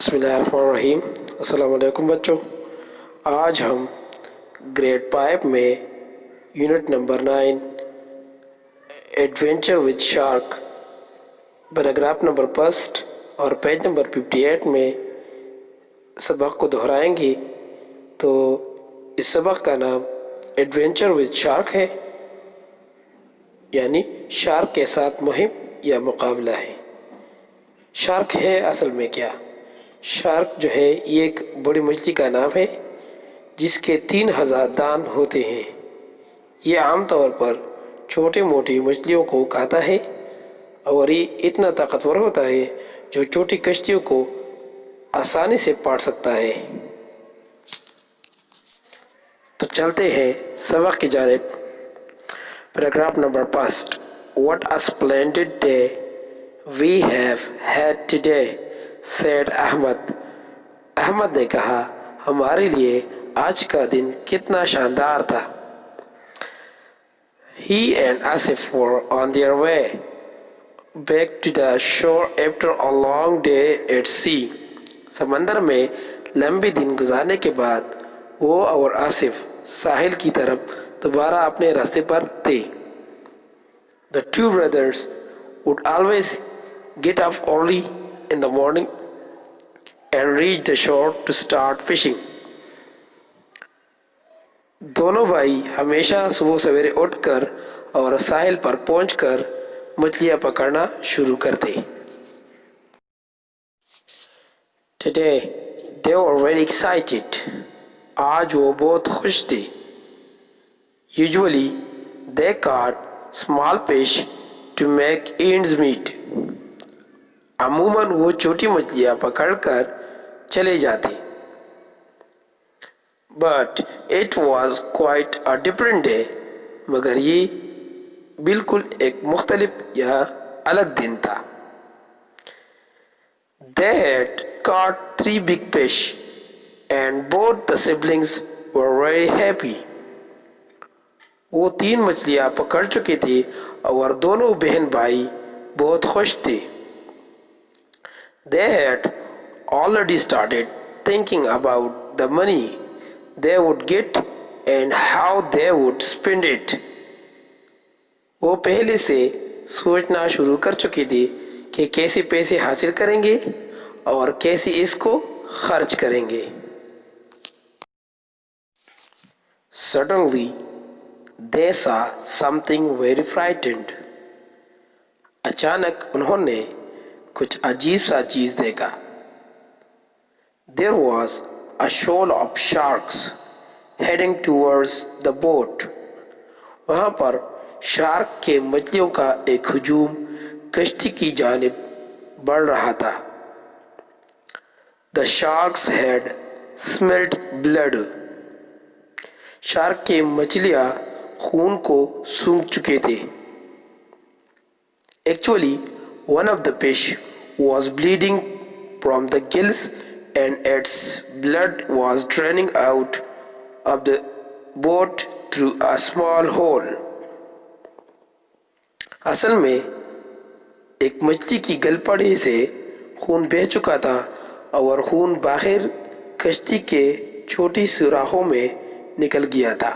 بسم اللہ الرحمن الرحیم۔ السلام علیکم بچوں، آج ہم گریڈ 5 میں unit number 9 adventure with shark paragraph number 1 اور پیج نمبر 58 میں سبق کو دہرائیں گے۔ تو اس سبق کا نام ایڈونچر وتھ شارک ہے، یعنی شارک کے ساتھ مہم یا مقابلہ ہے۔ شارک ہے اصل میں کیا؟ شارک جو ہے یہ ایک بڑی مچھلی کا نام ہے جس کے 3000 دان ہوتے ہیں۔ یہ عام طور پر چھوٹے موٹی مچھلیوں کو کھاتا ہے اور یہ اتنا طاقتور ہوتا ہے جو چھوٹی کشتیوں کو آسانی سے پاٹ سکتا ہے۔ تو چلتے ہیں سبق کی جانب۔ Paragraph number 1۔ What a splendid day we have had today, said Ahmed. Ahmed نے کہا ہمارے لیے آج کا دن کتنا شاندار تھا۔ He and Asif were on their way back to the shore after a long day at sea. سمندر میں لمبے دن گزارنے کے بعد وہ اور آصف ساحل کی طرف دوبارہ اپنے راستے پر تھے۔ The two brothers would always get up early in the morning and reach the shore to start fishing. دونوں بھائی ہمیشہ صبح سویرے اٹھ کر اور ساحل پر پہنچ کر مچھلیاں پکڑنا شروع کرتے۔ Today they were very excited. آج وہ بہت خوش تھے۔ Usually they caught small fish to make ends meet. عموماً وہ چھوٹی مچھلیاں پکڑ کر چلے جاتے۔ But it was quite a different day. مگر یہ بالکل ایک مختلف یا الگ دن تھا۔ They had caught 3 big fish and both the siblings were very happy. وہ 3 مچھلیاں پکڑ چکے تھے اور دونوں بہن بھائی بہت خوش تھے۔ They had already started thinking about the money they would get and how they would spend it. وہ پہلے سے سوچنا شروع کر چکے تھے کہ کیسے پیسے حاصل کریں گے اور کیسے اس کو خرچ کریں گے۔ Suddenly they saw something very frightened. اچانک انہوں نے کچھ عجیب سا چیز دیکھا۔ There was a shoal of sharks heading towards the boat. وہاں پر شارک کے مچھلیوں کا ایک ہجوم کشتی کی جانب بڑھ رہا تھا۔ The sharks had smelled blood. Shark کے مچھلیاں خون کو سونگھ چکے تھے۔ Actually, one of the fish was bleeding from the gills and its blood was draining out of the boat through a small hole. اصل میں ایک مچھلی کی گل پڑے سے خون بہہ چکا تھا اور خون باہر کشتی کے چھوٹی سوراخوں میں نکل گیا تھا۔